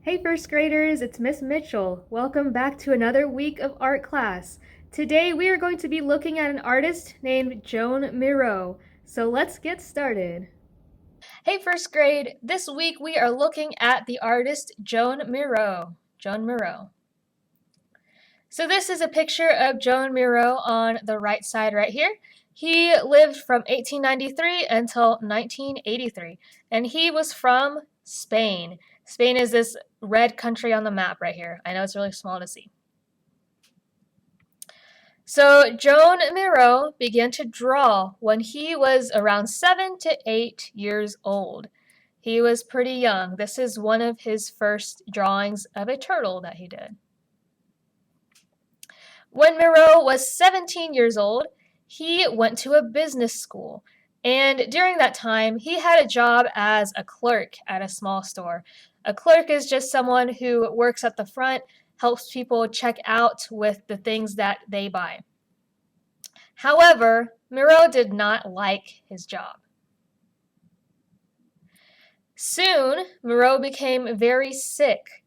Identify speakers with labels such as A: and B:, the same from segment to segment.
A: Hey first graders, it's Miss Mitchell. Welcome back to another week of art class. Today we are going to be looking at an artist named Joan Miro. So let's get started. Hey first grade, this week we are looking at the artist Joan Miro. Joan Miro. So this is a picture of Joan Miro on the right side right here. He lived from 1893 until 1983, and he was from Spain. Spain is this red country on the map right here. I know it's really small to see. So Joan Miro began to draw when he was around 7 to 8 years old. He was pretty young. This is one of his first drawings of a turtle that he did. When Miro was 17 years old, he went to a business school. And during that time, he had a job as a clerk at a small store. A clerk is just someone who works at the front, helps people check out with the things that they buy. However, Miro did not like his job. Soon, Miro became very sick.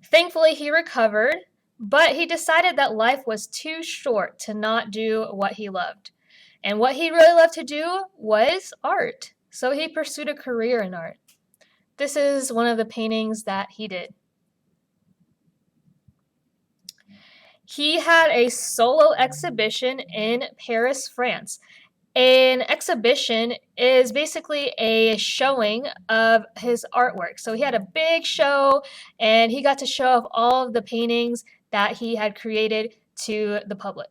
A: Thankfully, he recovered, but he decided that life was too short to not do what he loved. And what he really loved to do was art. So he pursued a career in art. This is one of the paintings that he did. He had a solo exhibition in Paris, France. An exhibition is basically a showing of his artwork. So he had a big show and he got to show off all of the paintings that he had created to the public.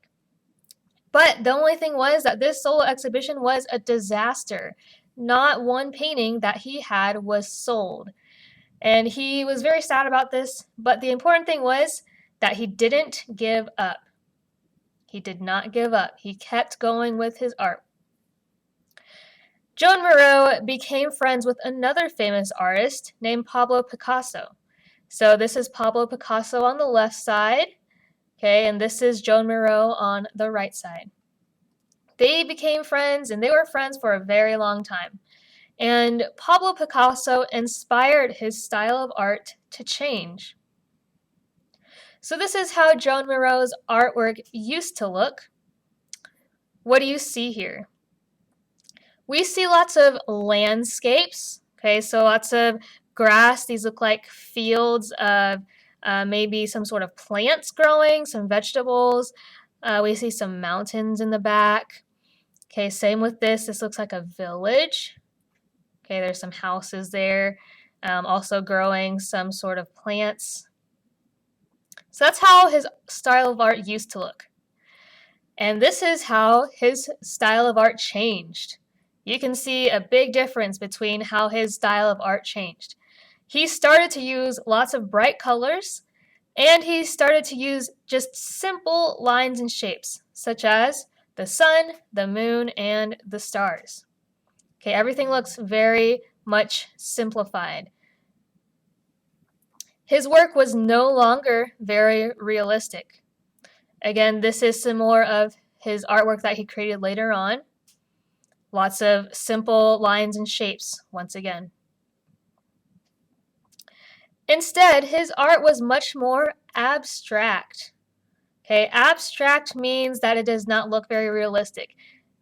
A: But the only thing was that this solo exhibition was a disaster. Not one painting that he had was sold. And he was very sad about this, but the important thing was that he didn't give up. He did not give up. He kept going with his art. Joan Miro became friends with another famous artist named Pablo Picasso. So this is Pablo Picasso on the left side, okay, and this is Joan Miro on the right side. They became friends, and they were friends for a very long time. And Pablo Picasso inspired his style of art to change. So this is how Joan Miro's artwork used to look. What do you see here? We see lots of landscapes, okay, so lots of grass. These look like fields of maybe some sort of plants growing, some vegetables. We see some mountains in the back. Okay, same with this. This looks like a village. Okay, there's some houses there, also growing some sort of plants. So that's how his style of art used to look. And this is how his style of art changed. You can see a big difference between how his style of art changed. He started to use lots of bright colors, and he started to use just simple lines and shapes, such as the sun, the moon, and the stars. Okay, everything looks very much simplified. His work was no longer very realistic. Again, this is some more of his artwork that he created later on. Lots of simple lines and shapes, once again. Instead, his art was much more abstract. Okay, abstract means that it does not look very realistic.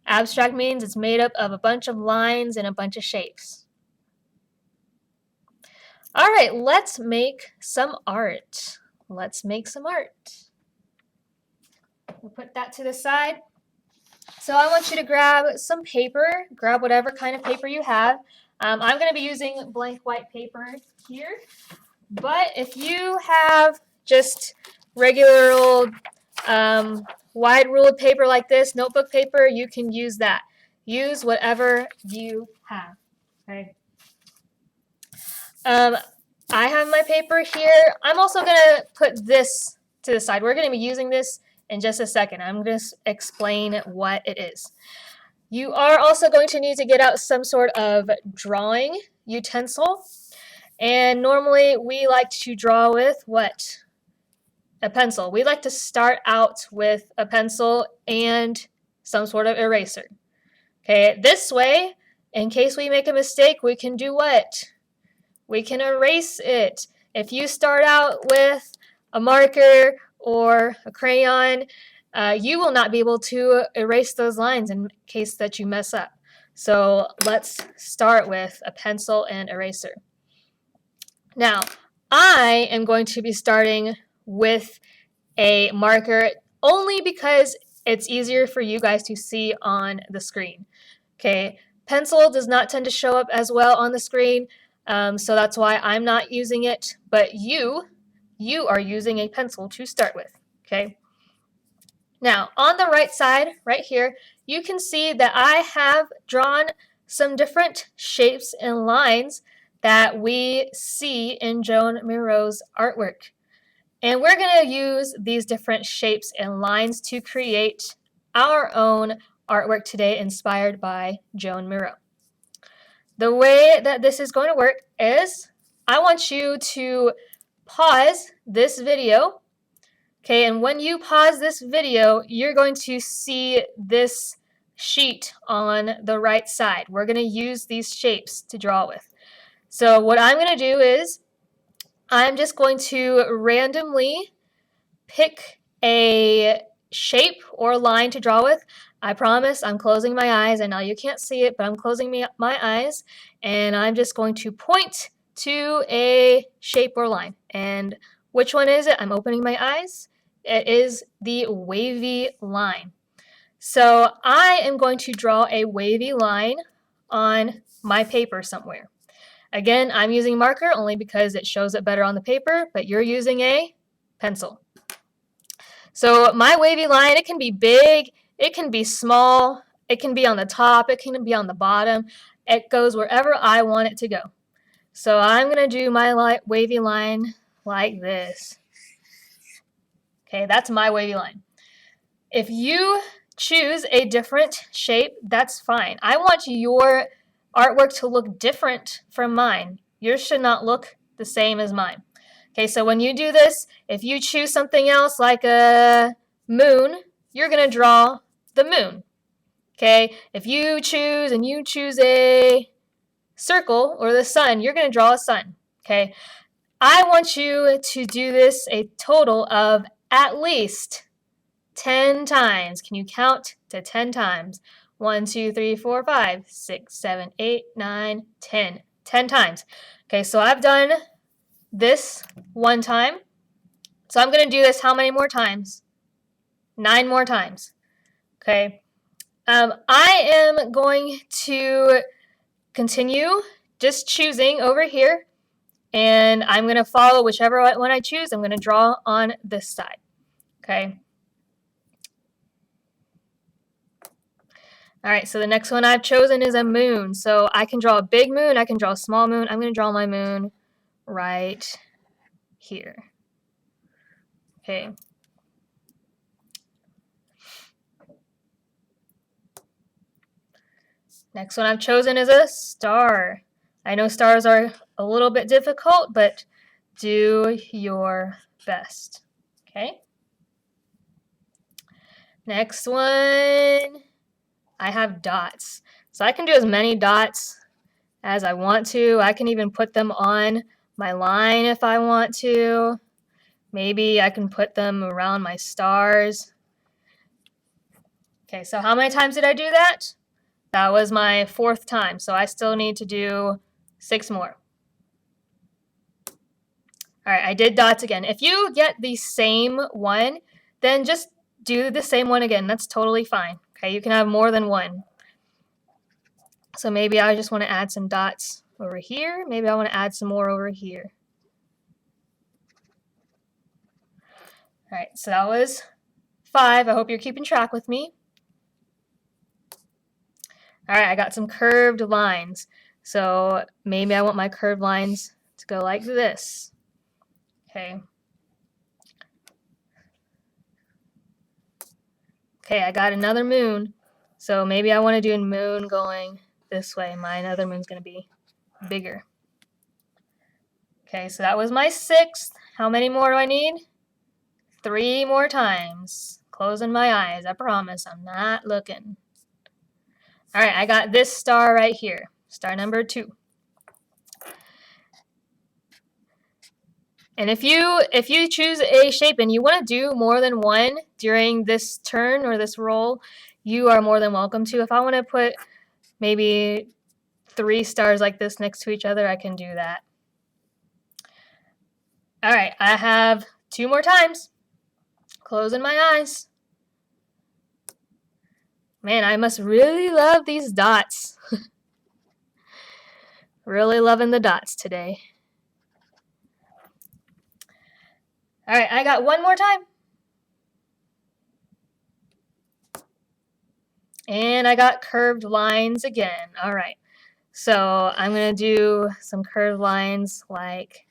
A: Abstract means it's made up of a bunch of lines and a bunch of shapes. All right, let's make some art. Let's make some art. We'll put that to the side. So I want you to grab some paper, grab whatever kind of paper you have. I'm going to be using blank white paper here, but if you have just regular old wide ruled paper like this, notebook paper, you can use that. Use whatever you have, okay? I have my paper here. I'm also going to put this to the side. We're going to be using this in just a second. I'm going to explain what it is. You are also going to need to get out some sort of drawing utensil. And normally we like to draw with what? A pencil. We like to start out with a pencil and some sort of eraser. Okay, this way, in case we make a mistake, we can do what? We can erase it. if you start out with a marker or a crayon, you will not be able to erase those lines in case that you mess up. So let's start with a pencil and eraser. Now, I am going to be starting with a marker only because it's easier for you guys to see on the screen. Okay, pencil does not tend to show up as well on the screen, so that's why I'm not using it, but you are using a pencil to start with. Okay, now on the right side, right here, you can see that I have drawn some different shapes and lines that we see in Joan Miro's artwork. And we're going to use these different shapes and lines to create our own artwork today inspired by Joan Miro. The way that this is going to work is I want you to pause this video. Okay, and when you pause this video, you're going to see this sheet on the right side. We're going to use these shapes to draw with. So what I'm going to do is I'm just going to randomly pick a shape or line to draw with. I promise I'm closing my eyes. I know you can't see it, but I'm closing my eyes, and I'm just going to point to a shape or line. And which one is it? I'm opening my eyes. It is the wavy line. So I am going to draw a wavy line on my paper somewhere. Again, I'm using marker only because it shows it better on the paper, but you're using a pencil. So my wavy line, it can be big, it can be small, it can be on the top, it can be on the bottom. It goes wherever I want it to go. So I'm going to do my wavy line like this. Okay, that's my wavy line. If you choose a different shape, that's fine. I want your artwork to look different from mine. Yours should not look the same as mine. Okay, so when you do this, if you choose something else like a moon, you're going to draw the moon. Okay, if you choose a circle or the sun, you're going to draw a sun. Okay, I want you to do this a total of at least 10 times. Can you count to 10 times? 1, 2, 3, 4, 5, 6, 7, 8, 9, 10. 10 times. Okay, so I've done this one time. So I'm going to do this how many more times? 9 more times. Okay. I am going to continue just choosing over here, and I'm going to follow whichever one I choose. I'm going to draw on this side. Okay. All right, so the next one I've chosen is a moon. So I can draw a big moon, I can draw a small moon. I'm going to draw my moon right here. Okay. Next one I've chosen is a star. I know stars are a little bit difficult, but do your best. Okay. Next one, I have dots. So I can do as many dots as I want to. I can even put them on my line if I want to. Maybe I can put them around my stars. Okay, so how many times did I do that? That was my 4th time, so I still need to do 6 more. All right, I did dots again. If you get the same one, then just do the same one again. That's totally fine. Okay, you can have more than one. So maybe I just want to add some dots over here. Maybe I want to add some more over here. All right, so that was 5. I hope you're keeping track with me. All right, I got some curved lines. So maybe I want my curved lines to go like this. Okay. Okay, I got another moon. So maybe I want to do a moon going this way. My other moon's going to be bigger. Okay, so that was my 6th. How many more do I need? 3 more times. Closing my eyes. I promise I'm not looking. All right, I got this star right here. Star number 2. And if you choose a shape and you want to do more than one during this turn or this roll, you are more than welcome to. If I want to put maybe 3 stars like this next to each other, I can do that. All right, I have 2 more times. Closing my eyes. Man, I must really love these dots. Really loving the dots today. All right, I got 1 more time. And I got curved lines again. All right, so I'm going to do some curved lines like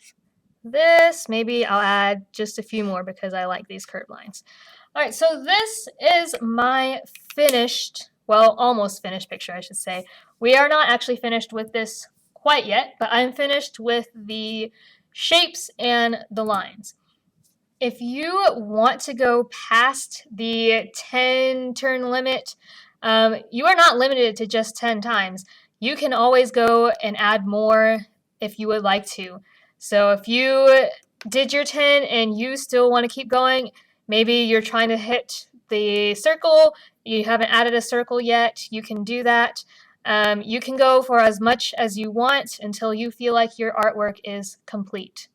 A: this. Maybe I'll add just a few more because I like these curved lines. All right, so this is my finished, well, almost finished picture, I should say. We are not actually finished with this quite yet, but I'm finished with the shapes and the lines. If you want to go past the 10 turn limit, you are not limited to just 10 times. You can always go and add more if you would like to. So if you did your 10 and you still want to keep going, maybe you're trying to hit the circle, you haven't added a circle yet, you can do that. You can go for as much as you want until you feel like your artwork is complete.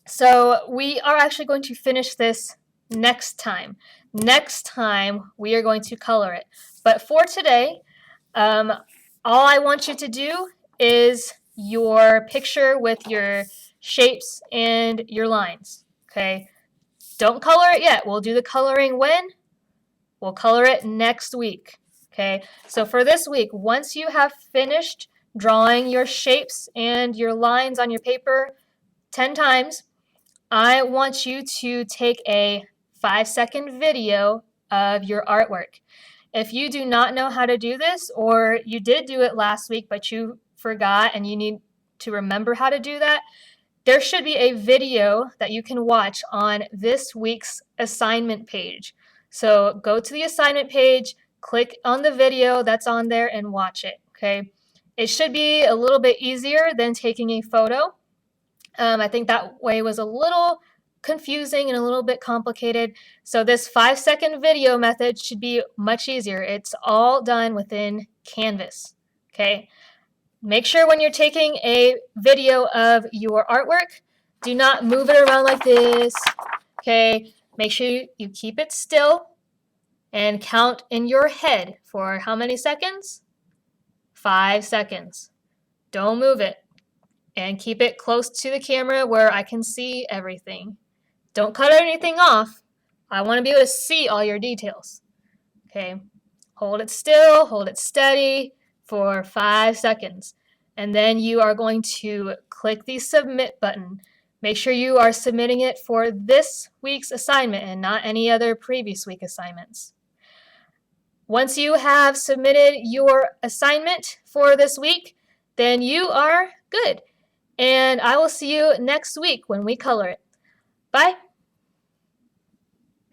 A: So we are actually going to finish this next time. Next time we are going to color it. But for today, all I want you to do is your picture with your shapes and your lines. Okay? Don't color it yet. We'll do the coloring when? We'll color it next week. Okay? So for this week, once you have finished drawing your shapes and your lines on your paper 10 times, I want you to take a 5-second video of your artwork. If you do not know how to do this, or you did do it last week but you forgot and you need to remember how to do that, there should be a video that you can watch on this week's assignment page. So go to the assignment page, click on the video that's on there and watch it, okay? It should be a little bit easier than taking a photo. I think that way was a little confusing and a little bit complicated. So this 5-second video method should be much easier. It's all done within Canvas, okay? Make sure when you're taking a video of your artwork, do not move it around like this, okay? Make sure you keep it still and count in your head for how many seconds? 5 seconds. Don't move it. And keep it close to the camera where I can see everything. Don't cut anything off. I want to be able to see all your details. Okay, hold it still, hold it steady for 5 seconds. And then you are going to click the submit button. Make sure you are submitting it for this week's assignment and not any other previous week assignments. Once you have submitted your assignment for this week, then you are good. And I will see you next week when we color it. Bye.